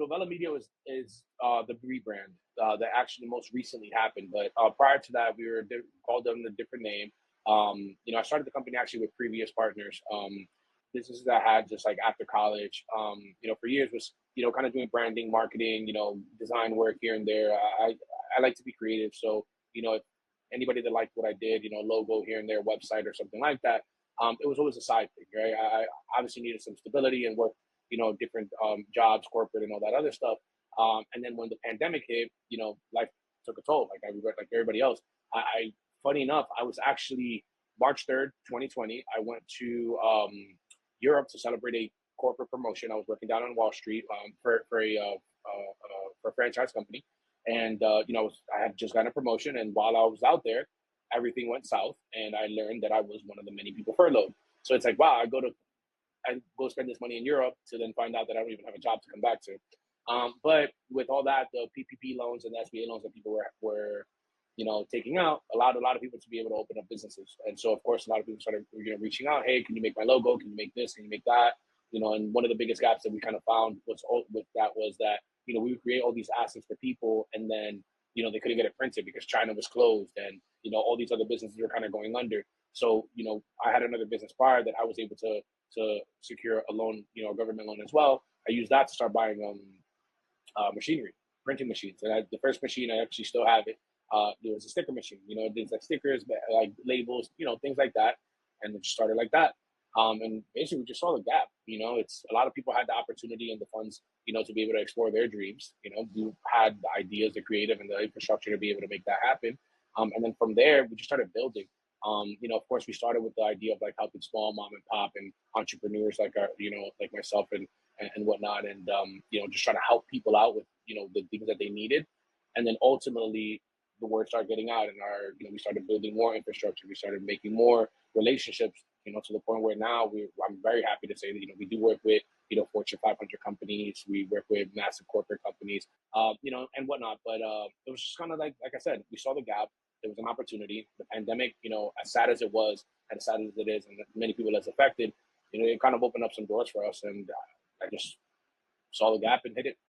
Novela Media is the rebrand that actually most recently happened. But prior to that, we were called under a different name. I started the company actually with previous partners, businesses that I had just like after college. For years was kind of doing branding, marketing, design work here and there. I like to be creative, so if anybody that liked what I did, logo here and there, website or something like that, it was always a side thing, right? I obviously needed some stability and work, different jobs, corporate, and all that other stuff. And then when the pandemic hit, life took a toll, like everybody else. Funny enough, I was actually March 3rd, 2020. I went to Europe to celebrate a corporate promotion. I was working down on Wall Street for a franchise company, and I had just gotten a promotion. And while I was out there, everything went south, and I learned that I was one of the many people furloughed. So it's like, wow, I go spend this money in Europe to then find out that I don't even have a job to come back to. But with all that, the PPP loans and the SBA loans that people were taking out, allowed a lot of people to be able to open up businesses. And so, of course, a lot of people started, reaching out. Hey, can you make my logo? Can you make this? Can you make that? And one of the biggest gaps that we kind of found was that we would create all these assets for people, and then they couldn't get it printed because China was closed, and all these other businesses were kind of going under. So I had another business prior that I was able to secure a loan, a government loan as well. I used that to start buying machinery, printing machines. And the first machine, I actually still have it. There was a sticker machine, it did like stickers, like labels, things like that. And it just started like that. And basically we just saw the gap. It's a lot of people had the opportunity and the funds, to be able to explore their dreams. We had the ideas, the creative, and the infrastructure to be able to make that happen. And then from there, we just started building. Of course, we started with the idea of like helping small mom and pop and entrepreneurs like like myself and whatnot, and just trying to help people out with the things that they needed. And then ultimately, the word started getting out, and we started building more infrastructure. We started making more relationships, to the point where now I'm very happy to say that we do work with Fortune 500 companies. We work with massive corporate companies, and whatnot. But it was just kind of like I said, we saw the gap. There was an opportunity. The pandemic, as sad as it was, and as sad as it is, and many people that's affected, it kind of opened up some doors for us, and I just saw the gap and hit it.